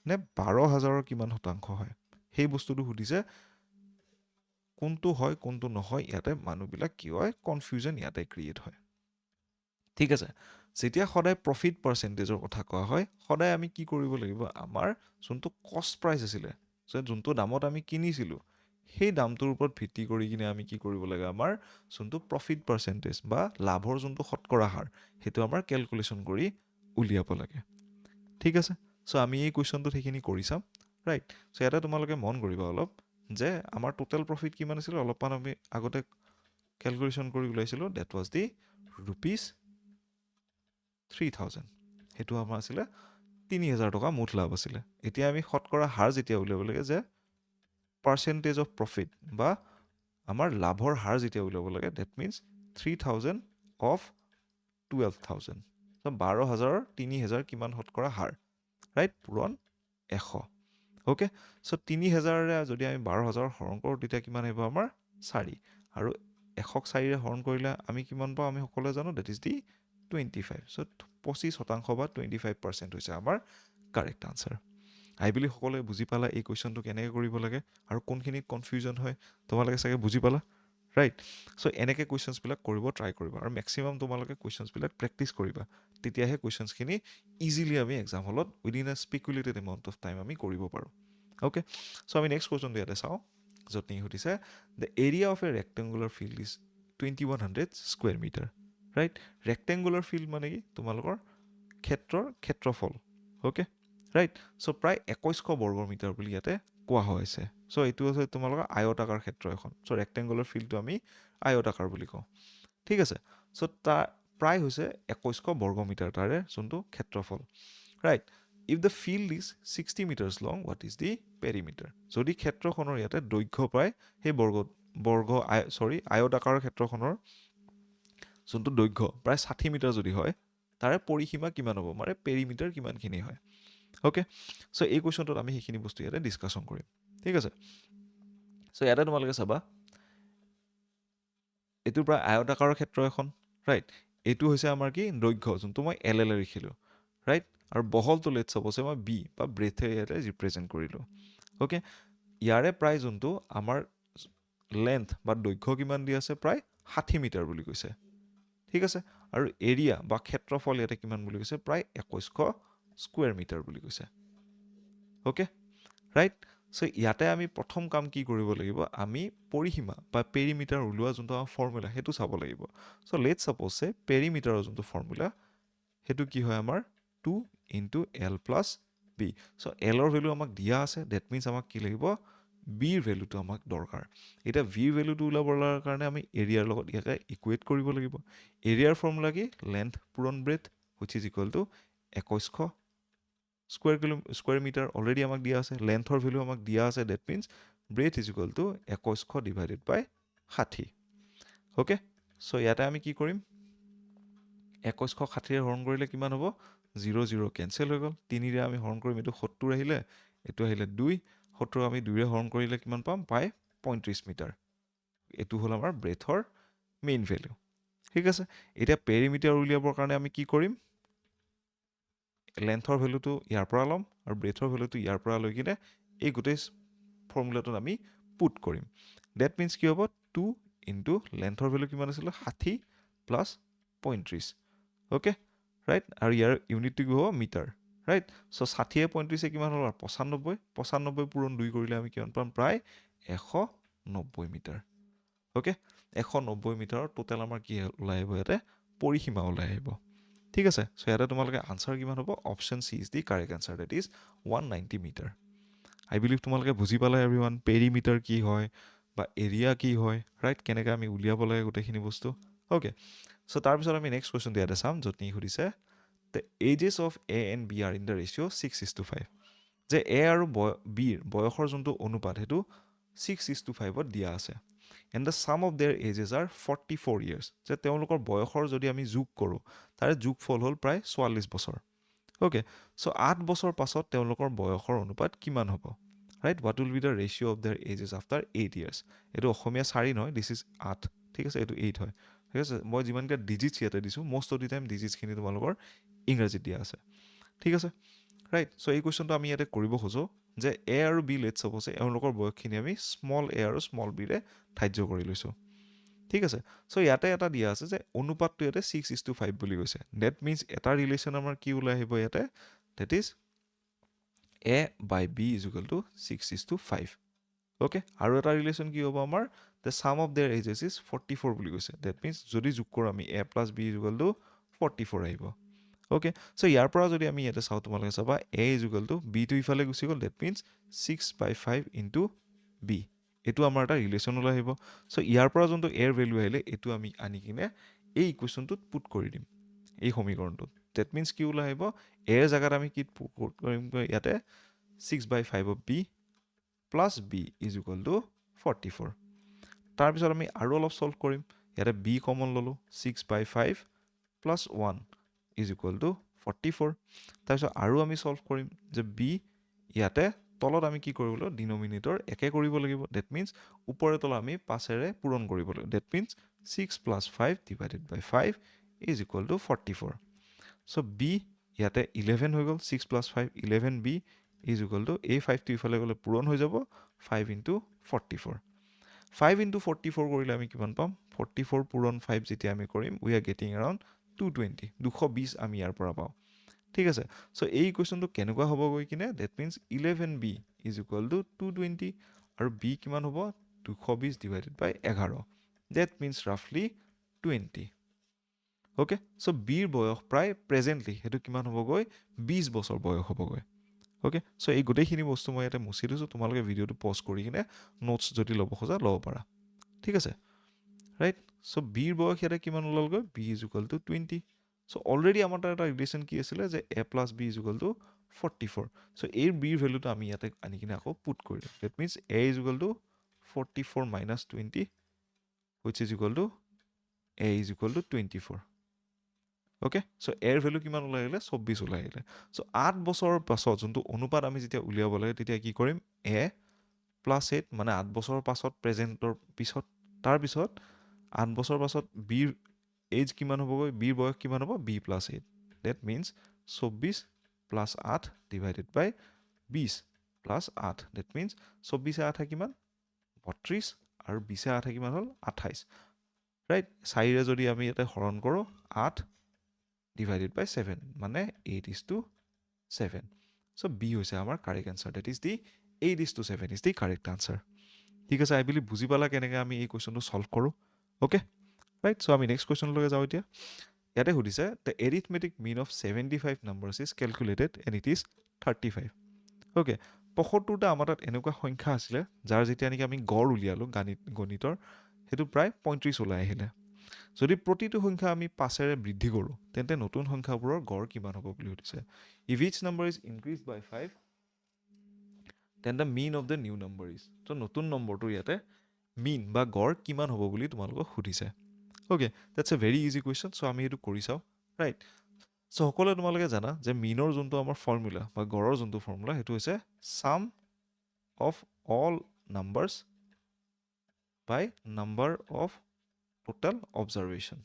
নে 12,000ৰ কিমান শতাংশ হয় সেই বস্তুটো সুধিছে কোনটো হয় কোনটো নহয় ইয়াতে মানুহবিলাক কি হয় কনফিউজন ইয়াতে ক্ৰিয়েট হয় ঠিক আছে যেতিয়া সদায় প্ৰফিট পাৰ্চেণ্টেজৰ কথা কোৱা হয় সদায় আমি কি কৰিব লাগিব আমাৰ যোনটো কষ্ট প্ৰাইচ আছিলে যে যোনটো দামত আমি কিনিছিলোঁ সেই দামটোৰ ওপৰত ভিত্তি কৰি কিনে আমি কি কৰিব লাগে আমাৰ যোনটো প্ৰফিট পাৰ্চেণ্টেজ বা লাভৰ যোনটো শতকৰা হাৰ সেইটো আমাৰ কেলকুলেশ্যন কৰি উলিয়াব লাগে ঠিক আছে চ' আমি এই কুৱেশ্যনটোত সেইখিনি কৰি চাম ৰাইট চ' ইয়াতে তোমালোকে মন কৰিবা অলপ যে আমাৰ টোটেল প্ৰফিট কিমান আছিলে অলপমান আমি আগতে কেলকুলেশ্যন কৰি ওলাইছিলোঁ ডেট ৱাজ দি ৰুপিজ 3,000 সেইটো আমাৰ আছিলে 3,000 টকা মুঠ লাভ আছিলে এতিয়া আমি শতকৰা হাৰ যেতিয়া উলিয়াব লাগে যে পাৰ্চেণ্টেজ অফ প্ৰফিট বা আমাৰ লাভৰ হাৰ যেতিয়া উলিয়াব লাগে ডেট মিনছ 3,000 অফ 12,000 চ' 12,000ৰ 3,000 কিমান শতকৰা হাৰ ৰাইট পূৰণ 100 অ'কে চ' 3,000ৰে যদি আমি 12,000 হৰণ কৰোঁ তেতিয়া কিমান আহিব আমাৰ 4 আৰু 100ক 4ৰে হৰণ কৰিলে আমি কিমান পাওঁ আমি সকলোৱে জানো ডেট ইজ দি 25 চ' 25% বা 25% হৈছে আমাৰ কাৰেক্ট আনচাৰ আই বিলিভ সকলোৱে বুজি পালা এই কুৱেশ্যনটো কেনেকৈ কৰিব লাগে আৰু কোনখিনিত কনফিউজন হয় তোমালোকে চাগে বুজি পালা ৰাইট চ' এনেকৈ কুৱেশ্যনছবিলাক কৰিব ট্ৰাই কৰিবা আৰু মেক্সিমাম তোমালোকে কুৱেশ্যনছবিলাক প্ৰেক্টিছ কৰিবা তেতিয়াহে কুৱেশ্যনছখিনি ইজিলি আমি এক্সাম হলত within a speculated amount of time আমি কৰিব পাৰোঁ অ'কে চ' আমি নেক্সট কুৱেশ্যনটো ইয়াতে চাওঁ য'ত নেকি সুধিছে the area of a rectangular field is 2100 square metre right rectangular field মানে কি তোমালোকৰ ক্ষেত্ৰফল অ'কে ৰাইট চ' প্ৰায় 2100 বৰ্গ মিটাৰ বুলি ইয়াতে কোৱা হৈছে চ' এইটো হৈছে তোমালোকৰ আয়তাকাৰ ক্ষেত্ৰ এখন চ' ৰেক্টেংগুলাৰ ফিল্ডটো আমি আয়তাকাৰ বুলি কওঁ ঠিক আছে চ' তাৰ প্ৰায় হৈছে 2100 বৰ্গ মিটাৰ তাৰে যোনটো ক্ষেত্ৰফল right if the field is 60 metres long what is the perimeter যদি ক্ষেত্ৰখনৰ ইয়াতে দৈৰ্ঘ্য প্ৰায় সেই আয়তাকাৰ ক্ষেত্ৰখনৰ যোনটো দৈৰ্ঘ্য প্ৰায় 60 মিটাৰ যদি হয় তাৰে পৰিসীমা কিমান হ'ব মানে পেৰিমিটাৰ কিমানখিনি হয় অ'কে চ' এই কুৱেশ্যনটোত আমি সেইখিনি বস্তু ইয়াতে ডিছকাশ্যন কৰিম ঠিক আছে চ' ইয়াতে তোমালোকে চাবা এইটো প্ৰায় আয়তাকাৰৰ ক্ষেত্ৰ এখন ৰাইট এইটো হৈছে আমাৰ কি দৈৰ্ঘ্য যোনটো মই এল লিখিলোঁ ৰাইট আৰু বহলটো লেট চাপ'ছে মই বি বা ব্ৰেথে ইয়াতে ৰিপ্ৰেজেণ্ট কৰিলোঁ অ'কে ইয়াৰে প্ৰায় যোনটো আমাৰ লেন্থ বা দৈৰ্ঘ্য কিমান দি আছে প্ৰায় 60 মিটাৰ বুলি কৈছে ঠিক আছে আৰু এৰিয়া বা ক্ষেত্ৰফল ইয়াতে কিমান বুলি কৈছে প্ৰায় 2100 স্কুৱেৰ মিটাৰ বুলি কৈছে অ'কে ৰাইট চ' ইয়াতে আমি প্ৰথম কাম কি কৰিব লাগিব আমি পৰিসীমা বা পেৰিমিটাৰ ওলোৱা যোনটো আমাৰ ফৰ্মুলা সেইটো চাব লাগিব চ' লেট ছাপ'ছে পেৰিমিটাৰৰ যোনটো ফৰ্মুলা সেইটো কি হয় আমাৰ 2 ইনটু এল প্লাছ বি চ' এলৰ ভেলু আমাক দিয়া আছে ডেট মিনছ আমাক কি লাগিব বিৰ ভেলুটো আমাক দৰকাৰ এতিয়া ভিৰ ভেলুটো ওলাবৰ কাৰণে আমি এৰিয়াৰ লগত ইয়াতে ইকুৱেট কৰিব লাগিব এৰিয়াৰ ফৰ্মুলা কি লেন্থ পূৰণ breadth which is equal to 2100 square metre already আমাক দিয়া আছে লেন্থৰ ভেলু আমাক দিয়া আছে that means breadth is equal to 2100 divided by 60 okay so' ইয়াতে আমি কি কৰিম 2100 60ৰে হৰণ কৰিলে কিমান হ'ব 0 কেঞ্চেল হৈ গ'ল 3ৰে আমি হৰণ কৰিম এইটো 70 আহিলে এইটো আহিলে 2 70 আমি 2ৰে হৰণ কৰিলে কিমান পাম পাই 35 মিটাৰ এইটো হ'ল আমাৰ ব্ৰেথৰ মেইন ভেলু ঠিক আছে এতিয়া পেৰিমিটাৰ উলিয়াবৰ কাৰণে আমি কি কৰিম লেন্থৰ ভেলুটো ইয়াৰ পৰা ল'ম আৰু ব্ৰেথৰ ভেলুটো ইয়াৰ পৰা লৈ কিনে এই গোটেই ফৰ্মুলাটোত আমি পুট কৰিম ডেট মিনছ কি হ'ব 2 ইনটু লেন্থৰ ভেলু কিমান আছিলে 60 প্লাছ 35 অ'কে ৰাইট আৰু ইয়াৰ ইউনিটটো কি হ'ব মিটাৰ ৰাইট চ' 60 35 কিমান হ'ল 95 পূৰণ 2 কৰিলে আমি কিমান পাম প্ৰায় 190 মিটাৰ অ'কে 190 মিটাৰৰ টোটেল আমাৰ কি ওলাই আহিব ইয়াতে পৰিসীমা ওলাই আহিব ঠিক আছে চ' ইয়াতে তোমালোকে আনচাৰ কিমান হ'ব option C is the correct answer that is 190 metre I believe তোমালোকে বুজি পালে এভৰিৱান পেৰিমিটাৰ কি হয় বা এৰিয়া কি হয় ৰাইট কেনেকৈ আমি উলিয়াব লাগে গোটেইখিনি বস্তু অ'কে চ' তাৰপিছত আমি নেক্সট কুৱেশ্যনটো ইয়াতে চাম য'ত নেকি সুধিছে the ages of A and B are in the ratio' 6:5 যে এ আৰু বিৰ বয়সৰ যোনটো অনুপাত সেইটো 6:5ত দিয়া আছে and the sum of their ages are 44 years যে তেওঁলোকৰ বয়সৰ যদি আমি যোগ কৰোঁ তাৰে যোগফল হ'ল প্ৰায় 44 বছৰ অ'কে চ' 8 বছৰ পাছত তেওঁলোকৰ বয়সৰ অনুপাত কিমান হ'ব right what will be the ratio' of their ages after 8 years এইটো অসমীয়া 4 নহয় দিছ ইজ 8 ঠিক আছে এইটো 8 হয় ঠিক আছে মই যিমানকেইটা ডিজিটছ ইয়াতে দিছোঁ মষ্ট অফ দি টাইম ডিজিটছখিনি তোমালোকৰ ইংৰাজীত দিয়া আছে ঠিক আছে ৰাইট চ' এই কুৱেশ্যনটো আমি ইয়াতে কৰিব খোজোঁ যে এ আৰু বি লেট ছাপ'ছে এওঁলোকৰ বয়সখিনি আমি স্মল এ আৰু স্মল বিৰে ধাৰ্য কৰি লৈছোঁ ঠিক আছে চ' ইয়াতে এটা দিয়া আছে যে অনুপাতটো ইয়াতে 6:5 বুলি কৈছে ডেট মিনছ এটা ৰিলেশ্যন আমাৰ কি ওলাই আহিব ইয়াতে that is A by B is equal to 6:5 okay আৰু এটা ৰিলেশ্যন কি হ'ব আমাৰ the sum of their ages is 44 বুলি কৈছে ডেট মিনছ যদি যোগ কৰোঁ আমি A plus B is equal to 44 আহিব অ'কে চ' ইয়াৰ পৰা যদি আমি ইয়াতে চাওঁ তোমালোকে চাবা এ ইজ ইকুৱেল টু বিটো ইফালে গুচি গ'ল ডেট মিনছ 6/5 ইনটু বি এইটো আমাৰ এটা ৰিলেশ্যন ওলাই আহিব চ' ইয়াৰ পৰা যোনটো এৰ ভেলু আহিলে এইটো আমি আনি কিনে এই ইকুৱেশ্যনটোত পুট কৰি দিম এই সমীকৰণটোত ডেট মিনছ কি ওলাই আহিব এৰ জেগাত আমি কি পুট কৰিম ইয়াতে 6/5 of B plus B is equal to 44 তাৰপিছত আমি আৰু অলপ চল্ভ কৰিম ইয়াতে বি কমন ল'লোঁ 6/5 প্লাছ 1 ইজ ইকুৱেল টু 44 তাৰপিছত আৰু আমি চল্ভ কৰিম যে বি ইয়াতে তলত আমি কি কৰিব লাগিব ডিনমিনেটৰ একে কৰিব লাগিব ডেট মিনছ ওপৰে তলত আমি 5ৰে পূৰণ কৰিব লাগিব that means 6 plus 5 divided by 5 is equal to 44 so' B ইয়াতে 11 হৈ গ'ল 6 plus 5 11 B is equal to এই 5টো ইফালে গ'লে পূৰণ হৈ যাব 5 ইনটু 44 5 into 44 কৰিলে আমি কিমান পাম 44 পূৰণ 5 যেতিয়া আমি কৰিম we are getting around 220 220 আমি ইয়াৰ পৰা পাওঁ ঠিক আছে সো এই কোৱেশ্চনটো কেনেকুৱা হ'ব গৈ কিনে that means 11b is equal to 220 আৰু b কিমান হ'ব 220 divided by 11 that means roughly 20 okay so b ৰ বয়স প্ৰায় presently হেতু কিমান হ'ব গৈ 20 বছৰ বয়স হ'ব গৈ okay so এই গোটেইখিনি বস্তু মই ইয়াতে মুছি দিছো তোমালোকে ভিডিওটো পজ কৰি কিনে নোটছ যদি ল'ব খোজা ল'ব পাৰা ঠিক আছে right so b ৰ বয়স ইয়াতে কিমান ওলাল গৈ b is equal to 20 so already আমাৰ তাৰ এটা ৰিলেচন কি আছিল যে a plus b is equal to 44 so এই b ৰ ভ্যালুটো আমি ইয়াতে আনি কিনে আকৌ পুট কৰিলো that means a is equal to 44 minus 20 which is equal to a is equal to 24 okay so a ৰ ভ্যালু কিমান ওলাই আহিলে 24 ওলাই আহিলে so 8 বছৰৰ পাছত যোনটো অনুপাত আমি যেতিয়া উলিয়াব লাগে তেতিয়া কি কৰিম a plus 8 মানে 8 বছৰৰ পাছত প্ৰেজেন্টৰ পিছত তাৰ পিছত 8 বছৰৰ পাছত b ৰ এজ কিমান হ'ব গৈ b ৰ বয়স কিমান হ'ব b plus 8 that means 24 plus 8 divided by 20 plus 8 that means 24 8 কিমান 32 আৰু 20 8 কিমান হ'ল 28 right 4 ৰে যদি আমি এটা হৰণ কৰো 8 divided by 7 মানে 8 is to 7 so b হৈছে আমাৰ correct answer that is the 8 is to 7 is the correct answer ঠিক আছে আই বিলিভ বুজি পালা কেনেকৈ আমি এই কোৱেশ্চনটো সলভ কৰো ওকে right so আমি নেক্সট কোৱেশ্চন লগে যাও এতিয়া ইয়াতে সুধিছে the arithmetic mean of 75 numbers is calculated and it is 35 okay 75টা আমাৰ তাত এনেকুৱা সংখ্যা আছিল যাৰ যেতিয়া নেকি আমি গড় উলিয়ালো গণিতৰ হেতু প্ৰায় 35 ওলাই আহিলে যদি প্ৰতিটো সংখ্যা আমি 5 ৰে বৃদ্ধি কৰো তেন্তে নতুন সংখ্যাবোৰৰ গড় কিমান হ'ব বুলি সুধিছে if each number is increased by 5 then the mean of the new number is তো নতুন নম্বৰটো ইয়াতে mean বা গড় কিমান হ'ব বুলি তোমালোকক সুধিছে okay that's a very easy question so আমি এটো কৰি চাও right so সকলোৱে তোমালোকে জানা যে meanৰ যোনটো আমাৰ ফৰ্মুলা বা গড়ৰ যোনটো ফৰ্মুলা হেতু হৈছে sum of all numbers by number of total observation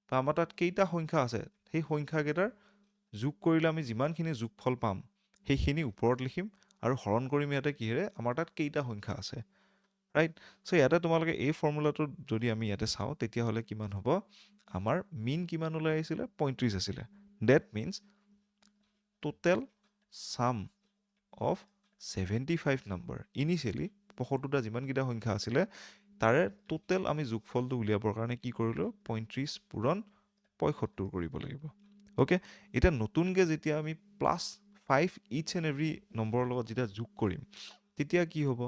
তা আমাৰ তাত কেইটা সংখ্যা আছে সেই সংখ্যা কেইটাৰ যোগ কৰিলে আমি যিমানখিনি যোগফল পাম সেইখিনি ওপৰত লিখিম আৰু হৰণ কৰিম ইয়াতে কিহেৰে আমাৰ তাত কেইটা সংখ্যা আছে ৰাইট সো ইয়াতে তোমালোকে এই ফৰ্মুলাটো যদি আমি ইয়াতে চাও তেতিয়া হলে কিমান হ'ব আমাৰ মিন কিমান ওলাই আছিল 35 আছিল that means total sum of 75 number initially 75টা যিমান কিটা সংখ্যা আছিল তাৰে টোটাল আমি যোগফলটো উলিয়াবৰ কাৰণে কি কৰিলো 35 পূৰণ 75 কৰিব লাগিব ওকে এটা নতুনকে যেতিয়া আমি +5 each and every নম্বৰৰ লগত যেতিয়া যোগ কৰিম তেতিয়া কি হ'ব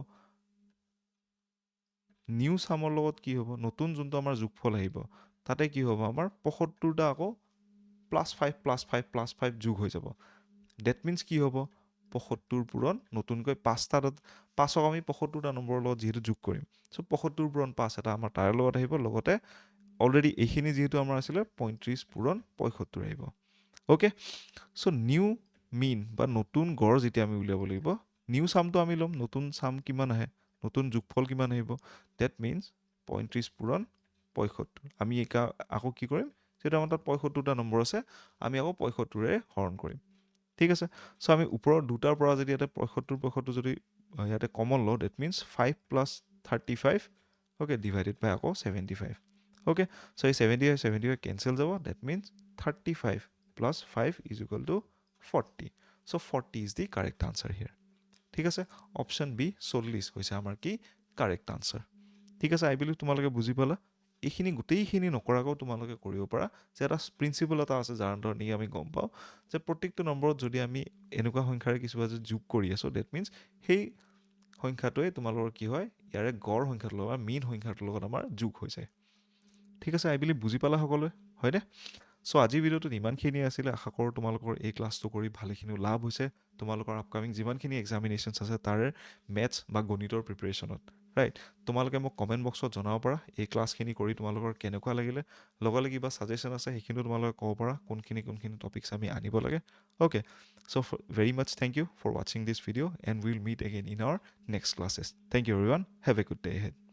নিউ সামৰ লগত কি হ'ব নতুন যোনটো আমাৰ যোগফল আহিব তাতে কি হ'ব আমাৰ 75টা আকৌ +5 যোগ হৈ যাব that means কি হ'ব 75 পূৰণ নতুনকৈ 5ক আমি 75টা নম্বৰৰ লগত যেহেতু যোগ কৰিম সো 75 পূৰণ 5 এটা আমাৰ তাৰ লগত আহিব লগতে অলৰেডি এইখিনি যেহেতু আমাৰ আছিল 35 পূৰণ 75 আহিব ওকে সো নিউ মিন বা নতুন গড় যেতিয়া আমি উলিয়াব লাগিব নিউ সামটো আমি লম নতুন সাম কিমান আহে নতুন যোগফল কিমান আহিব that means 35 পূৰণ 75 আমি আকৌ কি কৰিম যেটা আমাৰ তাত 75টা নম্বৰ আছে আমি আকৌ 75 ৰে হৰণ কৰিম ঠিক আছে সো আমি ওপৰৰ দুটাৰ পৰা যদি এটা 75 যদি ইয়াতে কমন ল that means 5 plus 35 okay divided by আকৌ 75 okay so এই 75 cancel যাব that means 35 plus 5 is equal to 40 so 40 is the correct answer here ঠিক আছে অপশন বি 40 হৈছে আমাৰ কি কাৰেক্ট আনসাৰ ঠিক আছে আই বিলিভ তোমালোকে বুজি পালা এইখিনি গোটেইখিনি নকৰাকৈ তোমালোকে কৰিব পাৰা যে এটা প্ৰিন্সিপল এটা আছে যাৰ আন্ডাৰত নেকি আমি গম পাওঁ যে প্ৰত্যেকটো নম্বৰত যদি আমি এনেকুৱা সংখ্যাৰে কিছু বাজে যোগ কৰি আছো that means সেই সংখ্যাটোৱে তোমালোকৰ কি হয় ইয়াৰে গড় সংখ্যাটোৰ লগত মিন সংখ্যাটোৰ লগত আমাৰ যোগ হৈ যায় ঠিক আছে আই বিলিভ বুজি পালা সকলোৱে হয়নে সো আজি ভিডিওটো ইমানখিনি আছিল আশা কৰো তোমালোকৰ এই ক্লাছটো কৰি ভালেখিনি লাভ হৈছে তোমালোকৰ আপকামিং যিমানখিনি এক্সামিনেশনছ আছে তাৰে মেথছ বা গণিতৰ প্ৰিপাৰেচনত ৰাইট তোমালোকে মোক কমেন্ট বক্সত জনাব পাৰা এই ক্লাছখিনি কৰি তোমালোকৰ কেনেকুৱা লাগিলে লগলে কিবা সাজেশন আছে সেইখিনিও তোমালোকে ক'ব পাৰা কোনখিনি টপিকছ আমি আনিব লাগে okay so very much thank you for watching this video and we'll meet again in our next classes thank you everyone have a good day ahead